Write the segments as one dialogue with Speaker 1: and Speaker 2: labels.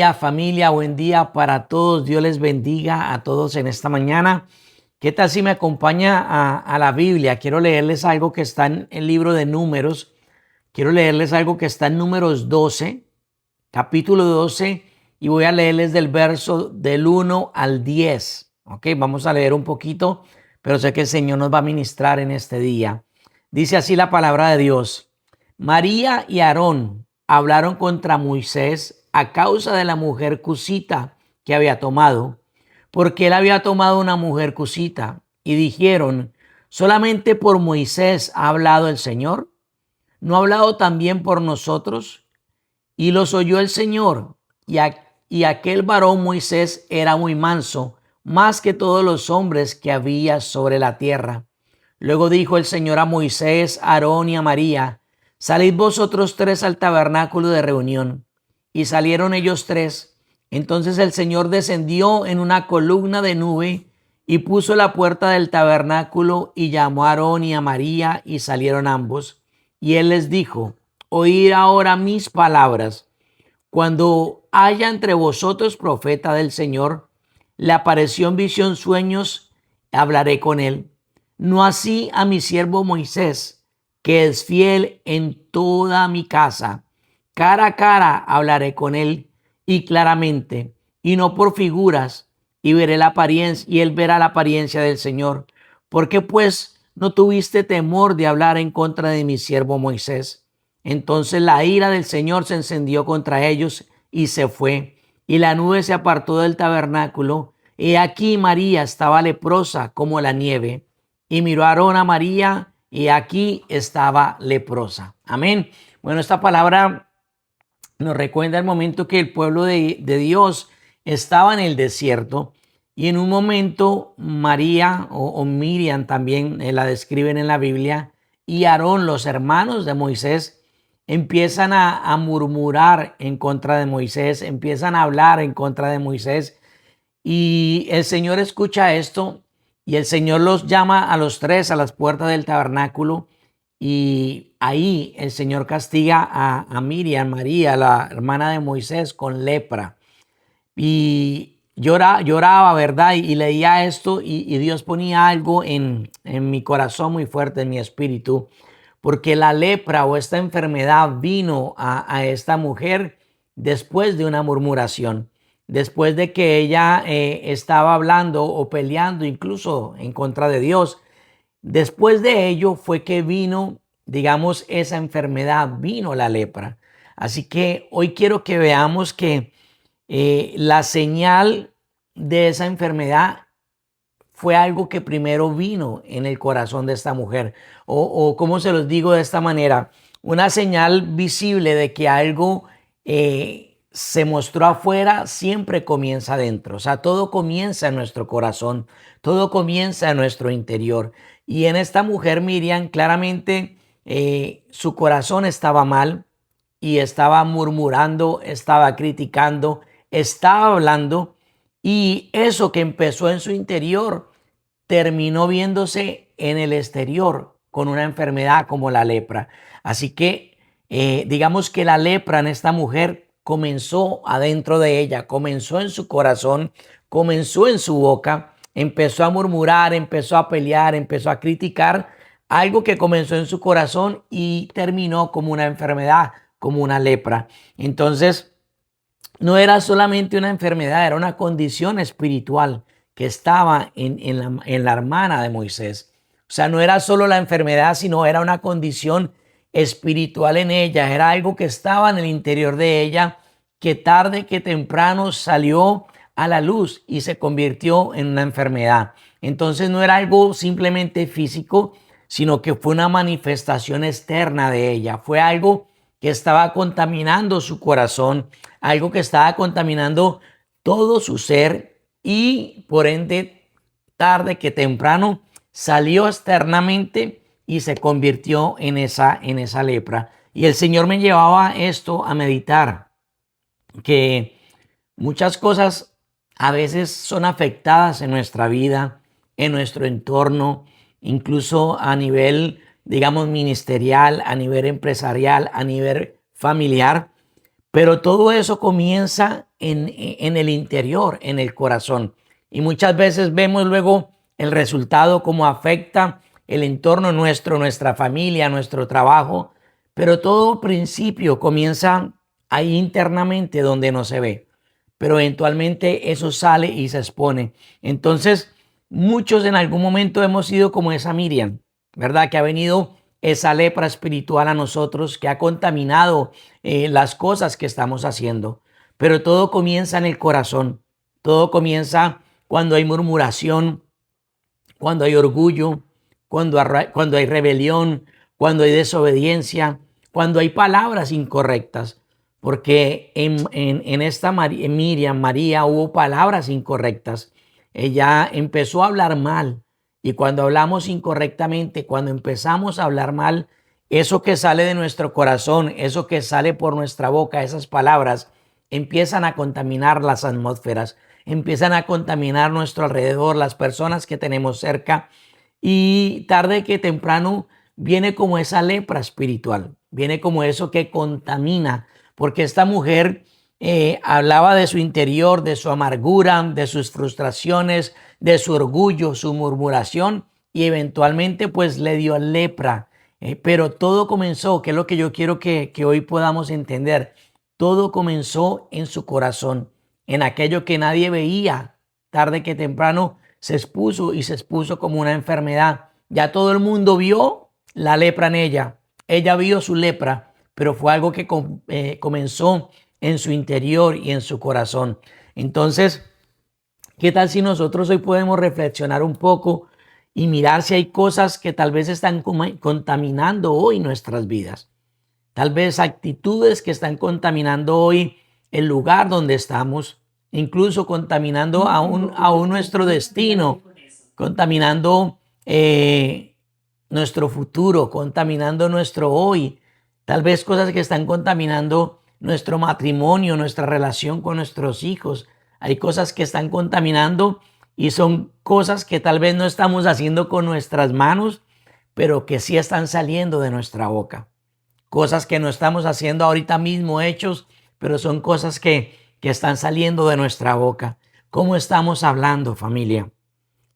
Speaker 1: Familia, buen día para todos. Dios les bendiga a todos en esta mañana. ¿Qué tal si me acompaña a la Biblia? Quiero leerles algo que está en el libro de Números. Quiero leerles algo que está en Números 12, capítulo 12, y voy a leerles del verso del 1 al 10. Ok, vamos a leer un poquito, pero sé que el Señor nos va a ministrar en este día. Dice así la palabra de Dios. María y Aarón hablaron contra Moisés a causa de la mujer cusita que había tomado, porque él había tomado una mujer cusita, y dijeron: ¿solamente por Moisés ha hablado el Señor? ¿No ha hablado también por nosotros? Y los oyó el Señor, y aquel varón Moisés era muy manso, más que todos los hombres que había sobre la tierra. Luego dijo el Señor a Moisés, a Aarón y a María: salid vosotros tres al tabernáculo de reunión. Y salieron ellos tres. Entonces el Señor descendió en una columna de nube y puso la puerta del tabernáculo, y llamó a Aarón y a María, y salieron ambos. Y él les dijo: oíd ahora mis palabras. Cuando haya entre vosotros profeta del Señor, le apareció en visión sueños, hablaré con él. No así a mi siervo Moisés, que es fiel en toda mi casa. Cara a cara hablaré con él, y claramente, y no por figuras, y veré la apariencia, y él verá la apariencia del Señor. ¿Por qué pues no tuviste temor de hablar en contra de mi siervo Moisés? Entonces la ira del Señor se encendió contra ellos y se fue, y la nube se apartó del tabernáculo. Y aquí María estaba leprosa como la nieve. Y miró a Aarón a María, y aquí estaba leprosa. Amén. Bueno, esta palabra nos recuerda el momento que el pueblo de Dios estaba en el desierto, y en un momento María o Miriam también la describen en la Biblia, y Aarón, los hermanos de Moisés, empiezan a murmurar en contra de Moisés, empiezan a hablar en contra de Moisés, y el Señor escucha esto, y el Señor los llama a los tres a las puertas del tabernáculo, y ahí el Señor castiga a Miriam, María, la hermana de Moisés, con lepra. Y lloraba, ¿verdad? Y leía esto, y Dios ponía algo en mi corazón muy fuerte, en mi espíritu, porque la lepra o esta enfermedad vino a esta mujer después de una murmuración, después de que ella estaba hablando o peleando incluso en contra de Dios. Después de ello fue que vino, digamos, esa enfermedad, vino la lepra. Así que hoy quiero que veamos que la señal de esa enfermedad fue algo que primero vino en el corazón de esta mujer. O como se los digo de esta manera, una señal visible de que algo se mostró afuera siempre comienza adentro. O sea, todo comienza en nuestro corazón, todo comienza en nuestro interior. Y en esta mujer, Miriam, claramente su corazón estaba mal, y estaba murmurando, estaba criticando, estaba hablando, y eso que empezó en su interior terminó viéndose en el exterior con una enfermedad como la lepra. Así que digamos que la lepra en esta mujer comenzó adentro de ella, comenzó en su corazón, comenzó en su boca, empezó a murmurar, empezó a pelear, empezó a criticar, algo que comenzó en su corazón y terminó como una enfermedad, como una lepra. Entonces, no era solamente una enfermedad, era una condición espiritual que estaba en la hermana de Moisés. O sea, no era solo la enfermedad, sino era una condición espiritual en ella, era algo que estaba en el interior de ella, que tarde que temprano salió a la luz y se convirtió en una enfermedad. Entonces no era algo simplemente físico, sino que fue una manifestación externa de ella, fue algo que estaba contaminando su corazón, algo que estaba contaminando todo su ser, y por ende, tarde que temprano, salió externamente y se convirtió en esa lepra. Y el Señor me llevaba esto a meditar, que muchas cosas a veces son afectadas en nuestra vida, en nuestro entorno, incluso a nivel, digamos, ministerial, a nivel empresarial, a nivel familiar, Pero todo eso comienza en el interior, en el corazón. Y muchas veces vemos luego el resultado, cómo afecta el entorno nuestro, nuestra familia, nuestro trabajo. Pero todo principio comienza ahí internamente donde no se ve. Pero eventualmente eso sale y se expone. Entonces, muchos en algún momento hemos sido como esa Miriam, ¿verdad? Que ha venido esa lepra espiritual a nosotros, que ha contaminado las cosas que estamos haciendo. Pero todo comienza en el corazón. Todo comienza cuando hay murmuración, cuando hay orgullo, cuando hay rebelión, cuando hay desobediencia, cuando hay palabras incorrectas. Porque en esta Miriam, María, hubo palabras incorrectas. Ella empezó a hablar mal. Y cuando hablamos incorrectamente, cuando empezamos a hablar mal, eso que sale de nuestro corazón, eso que sale por nuestra boca, esas palabras, empiezan a contaminar las atmósferas, empiezan a contaminar nuestro alrededor, las personas que tenemos cerca. Y tarde que temprano viene como esa lepra espiritual, viene como eso que contamina, porque esta mujer hablaba de su interior, de su amargura, de sus frustraciones, de su orgullo, su murmuración, y eventualmente pues le dio lepra. Pero todo comenzó, que es lo que yo quiero que hoy podamos entender, todo comenzó en su corazón, en aquello que nadie veía. Tarde que temprano se expuso y se expuso como una enfermedad. Ya todo el mundo vio la lepra en ella. Ella vio su lepra, pero fue algo que comenzó en su interior y en su corazón. Entonces, ¿qué tal si nosotros hoy podemos reflexionar un poco y mirar si hay cosas que tal vez están contaminando hoy nuestras vidas? Tal vez actitudes que están contaminando hoy el lugar donde estamos, incluso contaminando aún nuestro destino, contaminando nuestro futuro, contaminando nuestro hoy. Tal vez cosas que están contaminando nuestro matrimonio, nuestra relación con nuestros hijos. Hay cosas que están contaminando y son cosas que tal vez no estamos haciendo con nuestras manos, pero que sí están saliendo de nuestra boca. Cosas que no estamos haciendo ahorita mismo hechos, pero son cosas que están saliendo de nuestra boca. ¿Cómo estamos hablando, familia?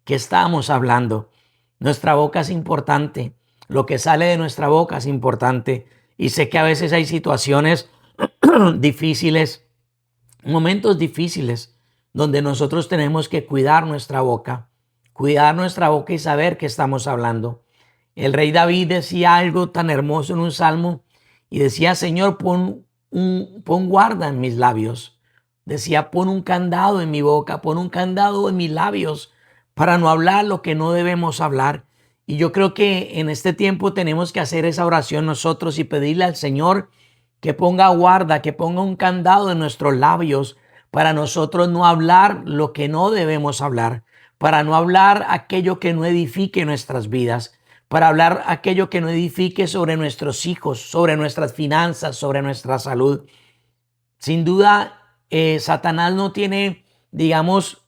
Speaker 1: ¿Qué estamos hablando? Nuestra boca es importante. Lo que sale de nuestra boca es importante. Y sé que a veces hay situaciones difíciles, momentos difíciles, donde nosotros tenemos que cuidar nuestra boca y saber qué estamos hablando. El rey David decía algo tan hermoso en un salmo y decía, Señor, pon guarda en mis labios. Decía, pon un candado en mi boca, pon un candado en mis labios para no hablar lo que no debemos hablar. Y yo creo que en este tiempo tenemos que hacer esa oración nosotros y pedirle al Señor que ponga guarda, que ponga un candado en nuestros labios para nosotros no hablar lo que no debemos hablar, para no hablar aquello que no edifique nuestras vidas, para hablar aquello que no edifique sobre nuestros hijos, sobre nuestras finanzas, sobre nuestra salud. Sin duda, Satanás no tiene, digamos,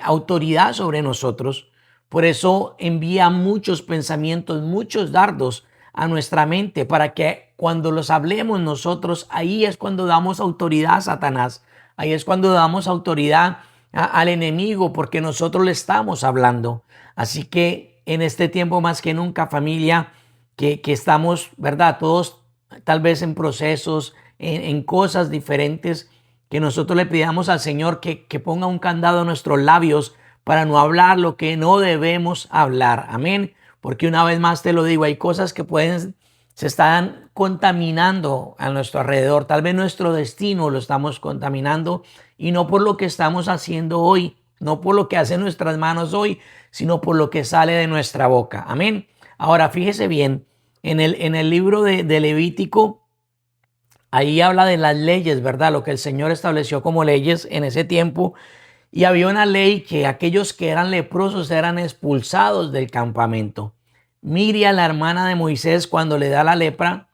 Speaker 1: autoridad sobre nosotros. Por eso envía muchos pensamientos, muchos dardos a nuestra mente para que cuando los hablemos nosotros, ahí es cuando damos autoridad a Satanás. Ahí es cuando damos autoridad al enemigo porque nosotros le estamos hablando. Así que en este tiempo más que nunca, familia, que estamos, ¿verdad? Todos tal vez en procesos, en cosas diferentes, que nosotros le pidamos al Señor que ponga un candado a nuestros labios para no hablar lo que no debemos hablar. Amén. Porque una vez más te lo digo, hay cosas que se están contaminando a nuestro alrededor. Tal vez nuestro destino lo estamos contaminando y no por lo que estamos haciendo hoy, no por lo que hacen nuestras manos hoy, sino por lo que sale de nuestra boca. Amén. Ahora fíjese bien, en el libro de Levítico, ahí habla de las leyes, ¿verdad? Lo que el Señor estableció como leyes en ese tiempo. Y había una ley que aquellos que eran leprosos eran expulsados del campamento. Miriam, la hermana de Moisés, cuando le da la lepra,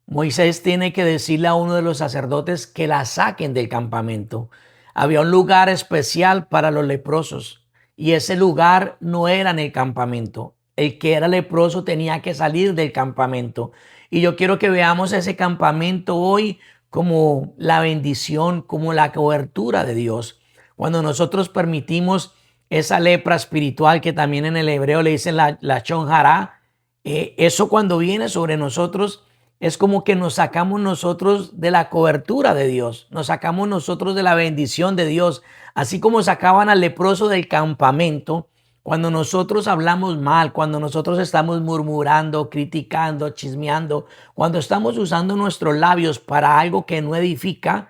Speaker 1: Moisés tiene que decirle a uno de los sacerdotes que la saquen del campamento. Había un lugar especial para los leprosos y ese lugar no era en el campamento. El que era leproso tenía que salir del campamento. Y yo quiero que veamos ese campamento hoy como la bendición, como la cobertura de Dios. Cuando nosotros permitimos esa lepra espiritual que también en el hebreo le dicen la lashon hará, eso cuando viene sobre nosotros es como que nos sacamos nosotros de la cobertura de Dios, nos sacamos nosotros de la bendición de Dios, así como sacaban al leproso del campamento. Cuando nosotros hablamos mal, cuando nosotros estamos murmurando, criticando, chismeando, cuando estamos usando nuestros labios para algo que no edifica,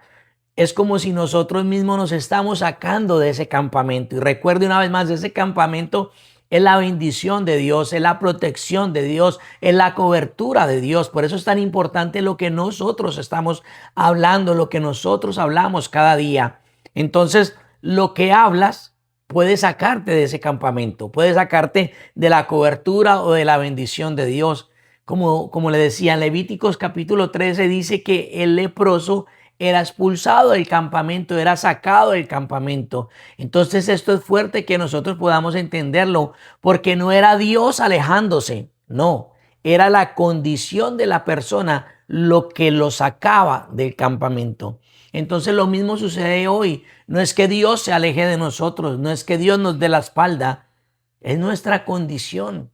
Speaker 1: es como si nosotros mismos nos estamos sacando de ese campamento. Y recuerde una vez más, ese campamento es la bendición de Dios, es la protección de Dios, es la cobertura de Dios. Por eso es tan importante lo que nosotros estamos hablando, lo que nosotros hablamos cada día. Entonces, lo que hablas puede sacarte de ese campamento, puede sacarte de la cobertura o de la bendición de Dios. Como le decía, en Levíticos capítulo 13 dice que el leproso era expulsado del campamento, era sacado del campamento. Entonces esto es fuerte que nosotros podamos entenderlo, porque no era Dios alejándose, no, era la condición de la persona lo que lo sacaba del campamento. Entonces lo mismo sucede hoy. No es que Dios se aleje de nosotros, no es que Dios nos dé la espalda, es nuestra condición.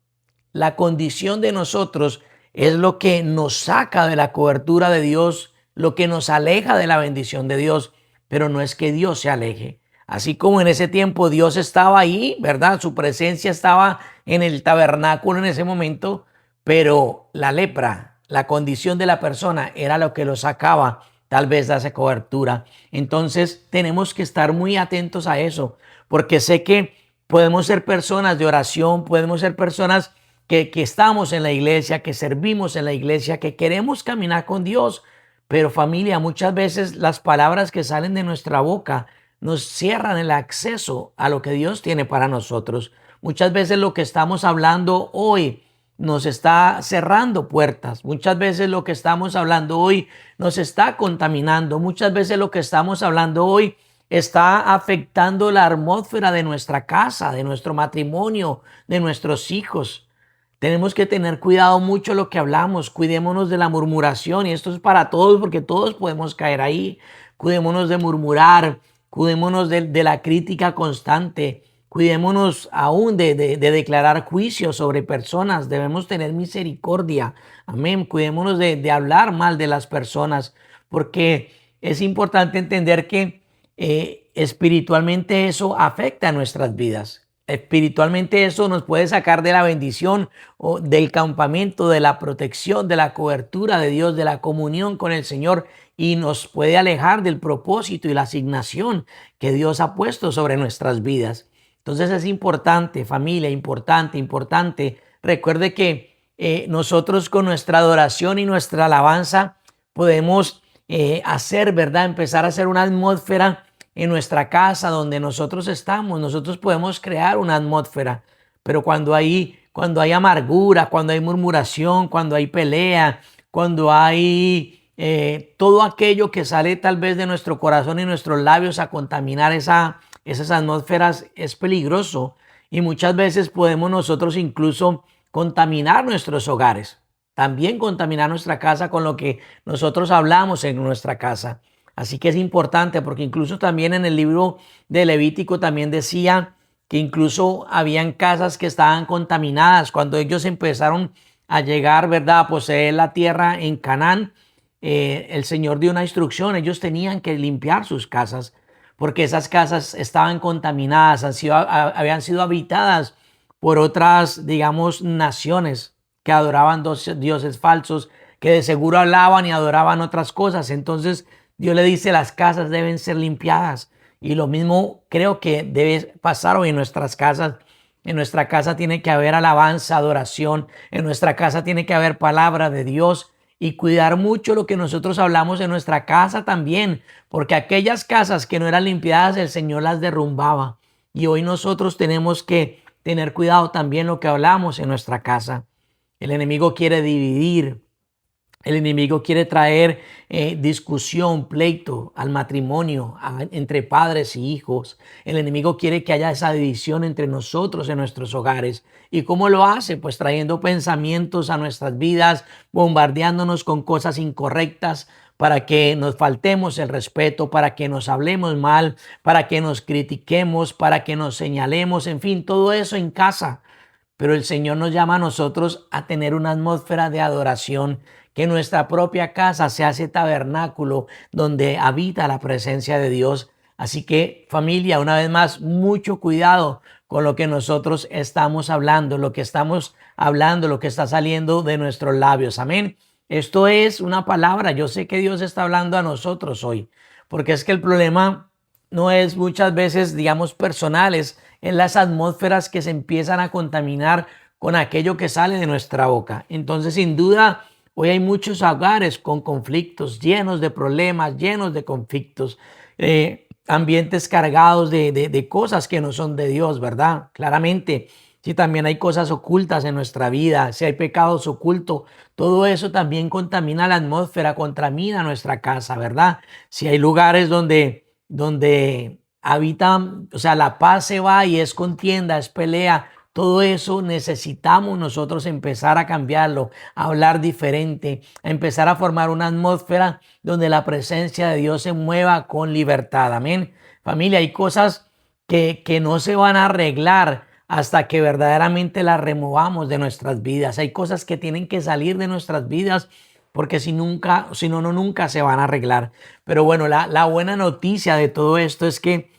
Speaker 1: La condición de nosotros es lo que nos saca de la cobertura de Dios, lo que nos aleja de la bendición de Dios, pero no es que Dios se aleje. Así como en ese tiempo Dios estaba ahí, ¿verdad? Su presencia estaba en el tabernáculo en ese momento, pero la lepra, la condición de la persona era lo que lo sacaba tal vez de esa cobertura. Entonces tenemos que estar muy atentos a eso, porque sé que podemos ser personas de oración, podemos ser personas que estamos en la iglesia, que servimos en la iglesia, que queremos caminar con Dios. Pero familia, muchas veces las palabras que salen de nuestra boca nos cierran el acceso a lo que Dios tiene para nosotros. Muchas veces lo que estamos hablando hoy nos está cerrando puertas. Muchas veces lo que estamos hablando hoy nos está contaminando. Muchas veces lo que estamos hablando hoy está afectando la atmósfera de nuestra casa, de nuestro matrimonio, de nuestros hijos. Tenemos que tener cuidado mucho lo que hablamos, cuidémonos de la murmuración, y esto es para todos porque todos podemos caer ahí. Cuidémonos de murmurar, cuidémonos de la crítica constante, cuidémonos aún de declarar juicio sobre personas. Debemos tener misericordia, amén. Cuidémonos de hablar mal de las personas, porque es importante entender que espiritualmente eso afecta a nuestras vidas. Espiritualmente eso nos puede sacar de la bendición o del campamento, de la protección, de la cobertura de Dios, de la comunión con el Señor, y nos puede alejar del propósito y la asignación que Dios ha puesto sobre nuestras vidas. Entonces es importante, familia, importante. Recuerde que nosotros con nuestra adoración y nuestra alabanza podemos hacer, ¿verdad? Empezar a hacer una atmósfera en nuestra casa donde nosotros estamos. Nosotros podemos crear una atmósfera, pero cuando hay amargura, cuando hay murmuración, cuando hay pelea, cuando hay todo aquello que sale tal vez de nuestro corazón y nuestros labios a contaminar esas atmósferas, es peligroso, y muchas veces podemos nosotros incluso contaminar nuestros hogares, también contaminar nuestra casa con lo que nosotros hablamos en nuestra casa. Así que es importante, porque incluso también en el libro de Levítico también decía que incluso habían casas que estaban contaminadas. Cuando ellos empezaron a llegar, ¿verdad?, a poseer la tierra en Canaán, el Señor dio una instrucción. Ellos tenían que limpiar sus casas, porque esas casas estaban contaminadas, habían sido habitadas por otras, digamos, naciones que adoraban dioses falsos, que de seguro hablaban y adoraban otras cosas. Entonces Dios le dice, las casas deben ser limpiadas. Y lo mismo creo que debe pasar hoy en nuestras casas. En nuestra casa tiene que haber alabanza, adoración. En nuestra casa tiene que haber palabra de Dios. Y cuidar mucho lo que nosotros hablamos en nuestra casa también, porque aquellas casas que no eran limpiadas, el Señor las derrumbaba. Y hoy nosotros tenemos que tener cuidado también lo que hablamos en nuestra casa. El enemigo quiere dividir. El enemigo quiere traer discusión, pleito al matrimonio, entre padres y hijos. El enemigo quiere que haya esa división entre nosotros en nuestros hogares. ¿Y cómo lo hace? Pues trayendo pensamientos a nuestras vidas, bombardeándonos con cosas incorrectas para que nos faltemos el respeto, para que nos hablemos mal, para que nos critiquemos, para que nos señalemos, en fin, todo eso en casa. Pero el Señor nos llama a nosotros a tener una atmósfera de adoración, que nuestra propia casa sea ese tabernáculo donde habita la presencia de Dios. Así que, familia, una vez más, mucho cuidado con lo que nosotros estamos hablando, lo que estamos hablando, lo que está saliendo de nuestros labios. Amén. Esto es una palabra. Yo sé que Dios está hablando a nosotros hoy, porque es que el problema no es muchas veces, digamos, personales, en las atmósferas que se empiezan a contaminar con aquello que sale de nuestra boca. Entonces, sin duda, hoy hay muchos hogares con conflictos, llenos de problemas, llenos de conflictos, ambientes cargados de cosas que no son de Dios, ¿verdad? Claramente, si también hay cosas ocultas en nuestra vida, si hay pecados ocultos, todo eso también contamina la atmósfera, contamina nuestra casa, ¿verdad? Si hay lugares donde habitan, o sea, la paz se va y es contienda, es pelea. Todo eso necesitamos nosotros empezar a cambiarlo, a hablar diferente, a empezar a formar una atmósfera donde la presencia de Dios se mueva con libertad. Amén. Familia, hay cosas que no se van a arreglar hasta que verdaderamente las removamos de nuestras vidas. Hay cosas que tienen que salir de nuestras vidas porque si no, nunca se van a arreglar. Pero bueno, la buena noticia de todo esto es que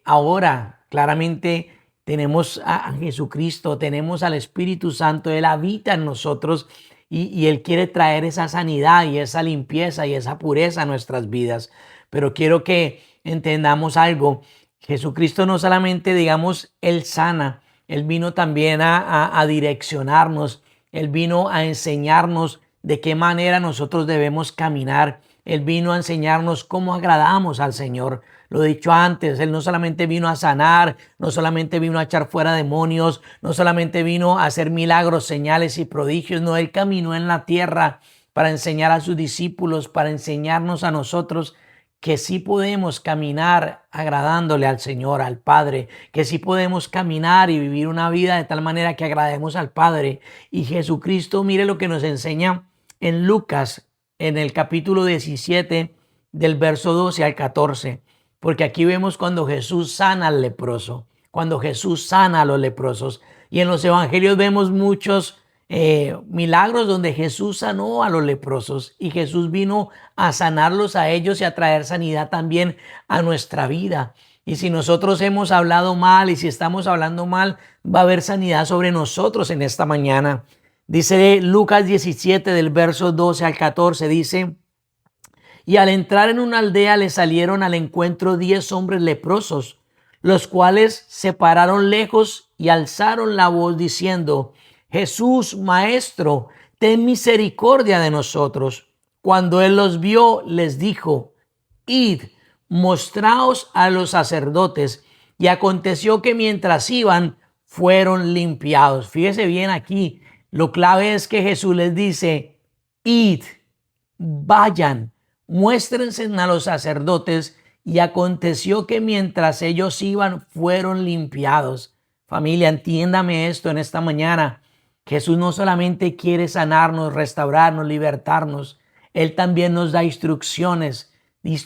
Speaker 1: ahora claramente tenemos a Jesucristo, tenemos al Espíritu Santo, Él habita en nosotros y Él quiere traer esa sanidad y esa limpieza y esa pureza a nuestras vidas. Pero quiero que entendamos algo. Jesucristo no solamente, digamos, Él sana, Él vino también a direccionarnos, Él vino a enseñarnos de qué manera nosotros debemos caminar. Él vino a enseñarnos cómo agradamos al Señor. Lo he dicho antes, Él no solamente vino a sanar, no solamente vino a echar fuera demonios, no solamente vino a hacer milagros, señales y prodigios, no, Él caminó en la tierra para enseñar a sus discípulos, para enseñarnos a nosotros que sí podemos caminar agradándole al Señor, al Padre, que sí podemos caminar y vivir una vida de tal manera que agrademos al Padre. Y Jesucristo, mire lo que nos enseña en Lucas, en el capítulo 17, del verso 12 al 14, porque aquí vemos cuando Jesús sana al leproso, cuando Jesús sana a los leprosos, y en los evangelios vemos muchos milagros donde Jesús sanó a los leprosos y Jesús vino a sanarlos a ellos y a traer sanidad también a nuestra vida. Y si nosotros hemos hablado mal y si estamos hablando mal, va a haber sanidad sobre nosotros en esta mañana. Dice Lucas 17 del verso 12 al 14, dice: y al entrar en una aldea le salieron al encuentro 10 hombres leprosos, los cuales se pararon lejos y alzaron la voz diciendo: Jesús, Maestro, ten misericordia de nosotros. Cuando él los vio, les dijo: id, mostraos a los sacerdotes. Y aconteció que mientras iban, fueron limpiados. Fíjese bien aquí, lo clave es que Jesús les dice: id, vayan, muéstrense a los sacerdotes. Y aconteció que mientras ellos iban, fueron limpiados. Familia, entiéndame esto en esta mañana. Jesús no solamente quiere sanarnos, restaurarnos, libertarnos. Él también nos da instrucciones de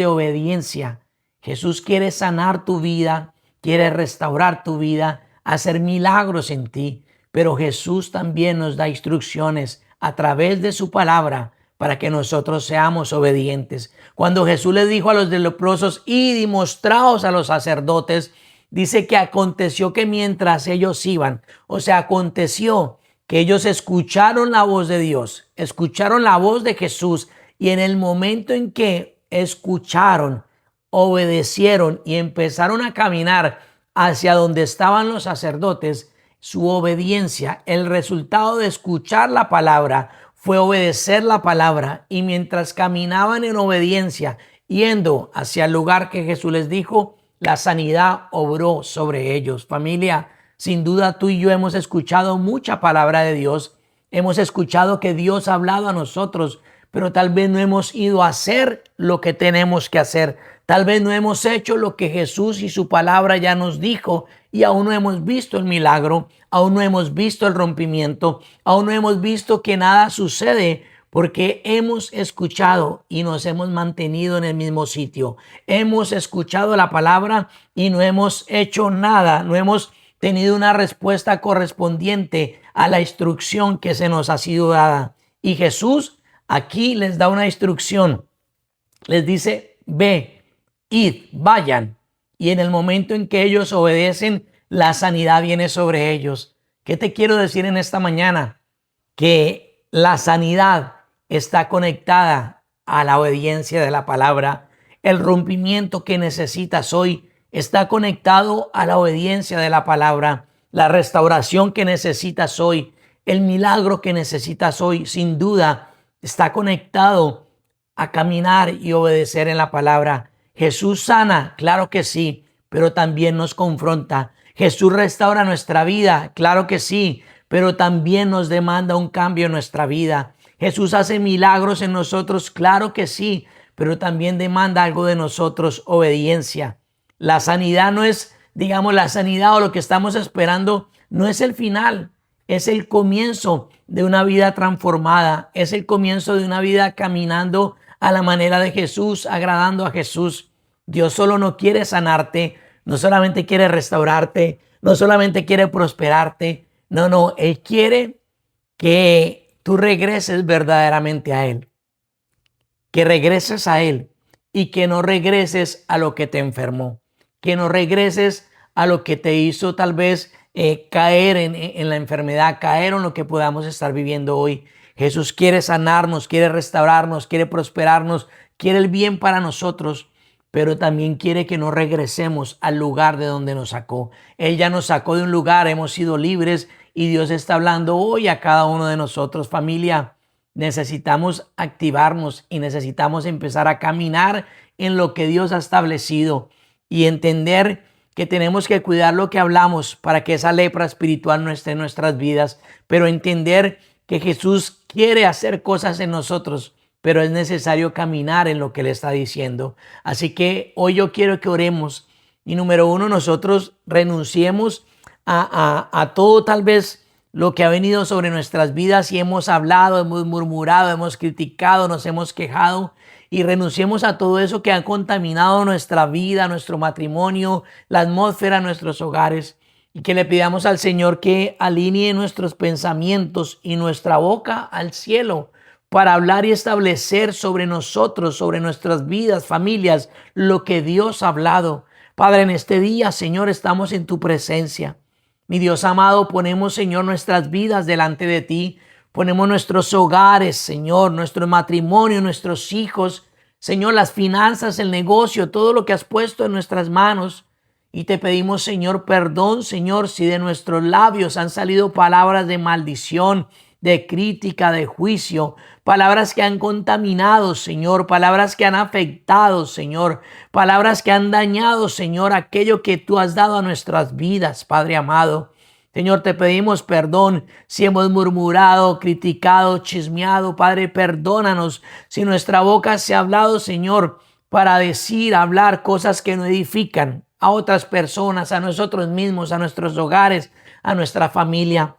Speaker 1: obediencia. Jesús quiere sanar tu vida, quiere restaurar tu vida, hacer milagros en ti. Pero Jesús también nos da instrucciones a través de su palabra para que nosotros seamos obedientes. Cuando Jesús le dijo a los leprosos: id y mostraos a los sacerdotes, dice que aconteció que mientras ellos iban, o sea, aconteció que ellos escucharon la voz de Dios, escucharon la voz de Jesús, y en el momento en que escucharon, obedecieron y empezaron a caminar hacia donde estaban los sacerdotes, su obediencia, el resultado de escuchar la palabra fue obedecer la palabra, y mientras caminaban en obediencia, yendo hacia el lugar que Jesús les dijo, la sanidad obró sobre ellos. Familia, sin duda tú y yo hemos escuchado mucha palabra de Dios. Hemos escuchado que Dios ha hablado a nosotros, pero tal vez no hemos ido a hacer lo que tenemos que hacer. Tal vez no hemos hecho lo que Jesús y su palabra ya nos dijo, y aún no hemos visto el milagro, aún no hemos visto el rompimiento, aún no hemos visto que nada sucede porque hemos escuchado y nos hemos mantenido en el mismo sitio. Hemos escuchado la palabra y no hemos hecho nada, no hemos tenido una respuesta correspondiente a la instrucción que se nos ha sido dada. Y Jesús aquí les da una instrucción. Les dice, ve, id, vayan. Y en el momento en que ellos obedecen, la sanidad viene sobre ellos. ¿Qué te quiero decir en esta mañana? Que la sanidad está conectada a la obediencia de la palabra. El rompimiento que necesitas hoy está conectado a la obediencia de la palabra. La restauración que necesitas hoy, el milagro que necesitas hoy, sin duda, está conectado a caminar y obedecer en la palabra. Jesús sana, claro que sí, pero también nos confronta. Jesús restaura nuestra vida, claro que sí, pero también nos demanda un cambio en nuestra vida. Jesús hace milagros en nosotros, claro que sí, pero también demanda algo de nosotros, obediencia. La sanidad no es, digamos, la sanidad o lo que estamos esperando, no es el final, es el comienzo de una vida transformada, es el comienzo de una vida caminando a la manera de Jesús, agradando a Jesús. Dios solo no quiere sanarte, no solamente quiere restaurarte, no solamente quiere prosperarte, no, Él quiere que tú regreses verdaderamente a Él, que regreses a Él y que no regreses a lo que te enfermó, que no regreses a lo que te hizo tal vez caer en la enfermedad, caer en lo que podamos estar viviendo hoy. Jesús quiere sanarnos, quiere restaurarnos, quiere prosperarnos, quiere el bien para nosotros, pero también quiere que no regresemos al lugar de donde nos sacó. Él ya nos sacó de un lugar, hemos sido libres y Dios está hablando hoy a cada uno de nosotros. Familia, necesitamos activarnos y necesitamos empezar a caminar en lo que Dios ha establecido y entender que tenemos que cuidar lo que hablamos para que esa lepra espiritual no esté en nuestras vidas, pero entender que Jesús quiere hacer cosas en nosotros, pero es necesario caminar en lo que Él está diciendo. Así que hoy yo quiero que oremos y número uno, nosotros renunciemos a todo tal vez lo que ha venido sobre nuestras vidas y hemos hablado, hemos murmurado, hemos criticado, nos hemos quejado y renunciemos a todo eso que ha contaminado nuestra vida, nuestro matrimonio, la atmósfera, nuestros hogares y que le pidamos al Señor que alinee nuestros pensamientos y nuestra boca al cielo para hablar y establecer sobre nosotros, sobre nuestras vidas, familias, lo que Dios ha hablado. Padre, en este día, Señor, estamos en tu presencia. Mi Dios amado, ponemos, Señor, nuestras vidas delante de ti. Ponemos nuestros hogares, Señor, nuestro matrimonio, nuestros hijos, Señor, las finanzas, el negocio, todo lo que has puesto en nuestras manos. Y te pedimos, Señor, perdón, Señor, si de nuestros labios han salido palabras de maldición, de crítica, de juicio, palabras que han contaminado, Señor, palabras que han afectado, Señor, palabras que han dañado, Señor, aquello que tú has dado a nuestras vidas, Padre amado. Señor, te pedimos perdón si hemos murmurado, criticado, chismeado. Padre, perdónanos si nuestra boca se ha hablado, Señor, para decir, hablar cosas que no edifican a otras personas, a nosotros mismos, a nuestros hogares, a nuestra familia.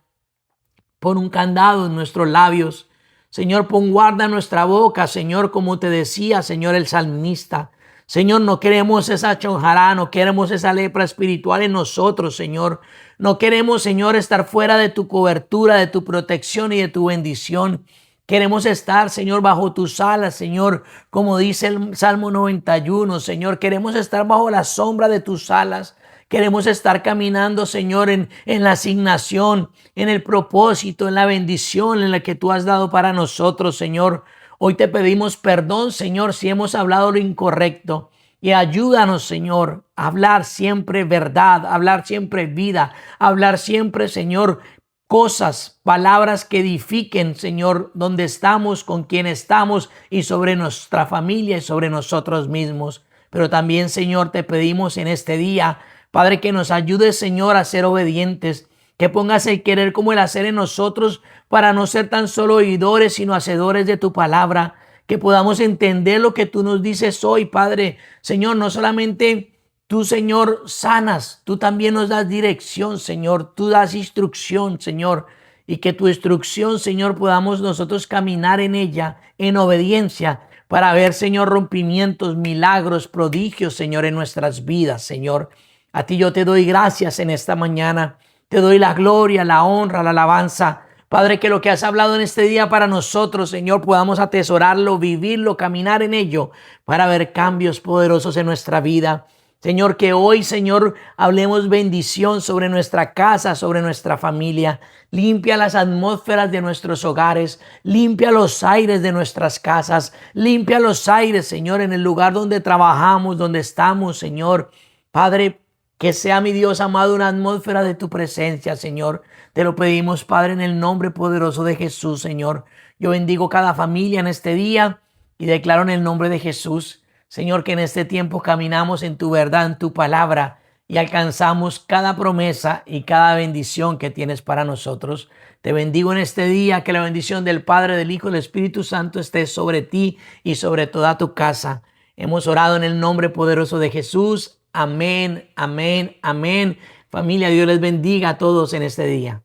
Speaker 1: Pon un candado en nuestros labios. Señor, pon guarda en nuestra boca, Señor, como te decía, Señor, el salmista. Señor, no queremos esa chonjará, no queremos esa lepra espiritual en nosotros, Señor. No queremos, Señor, estar fuera de tu cobertura, de tu protección y de tu bendición. Queremos estar, Señor, bajo tus alas, Señor, como dice el Salmo 91, Señor. Queremos estar bajo la sombra de tus alas. Queremos estar caminando, Señor, en la asignación, en el propósito, en la bendición en la que tú has dado para nosotros, Señor. Hoy te pedimos perdón, Señor, si hemos hablado lo incorrecto. Y ayúdanos, Señor, a hablar siempre verdad, a hablar siempre vida, a hablar siempre, Señor, cosas, palabras que edifiquen, Señor, donde estamos, con quien estamos y sobre nuestra familia y sobre nosotros mismos. Pero también, Señor, te pedimos en este día, Padre, que nos ayudes, Señor, a ser obedientes, que pongas el querer como el hacer en nosotros para no ser tan solo oidores, sino hacedores de tu palabra, que podamos entender lo que tú nos dices hoy, Padre. Señor, no solamente tú, Señor, sanas, tú también nos das dirección, Señor, tú das instrucción, Señor. y que tu instrucción, Señor, podamos nosotros caminar en ella en obediencia para ver, Señor, rompimientos, milagros, prodigios, Señor, en nuestras vidas, Señor. A ti yo te doy gracias en esta mañana. Te doy la gloria, la honra, la alabanza. Padre, que lo que has hablado en este día para nosotros, Señor, podamos atesorarlo, vivirlo, caminar en ello para ver cambios poderosos en nuestra vida. Señor, que hoy, Señor, hablemos bendición sobre nuestra casa, sobre nuestra familia. Limpia las atmósferas de nuestros hogares, limpia los aires de nuestras casas, limpia los aires, Señor, en el lugar donde trabajamos, donde estamos, Señor. Padre, que sea, mi Dios amado, una atmósfera de tu presencia, Señor. Te lo pedimos, Padre, en el nombre poderoso de Jesús, Señor. Yo bendigo cada familia en este día y declaro en el nombre de Jesús, Señor, que en este tiempo caminamos en tu verdad, en tu palabra y alcanzamos cada promesa y cada bendición que tienes para nosotros. Te bendigo en este día, que la bendición del Padre, del Hijo y del Espíritu Santo esté sobre ti y sobre toda tu casa. Hemos orado en el nombre poderoso de Jesús. Amén, amén, amén. Familia, Dios les bendiga a todos en este día.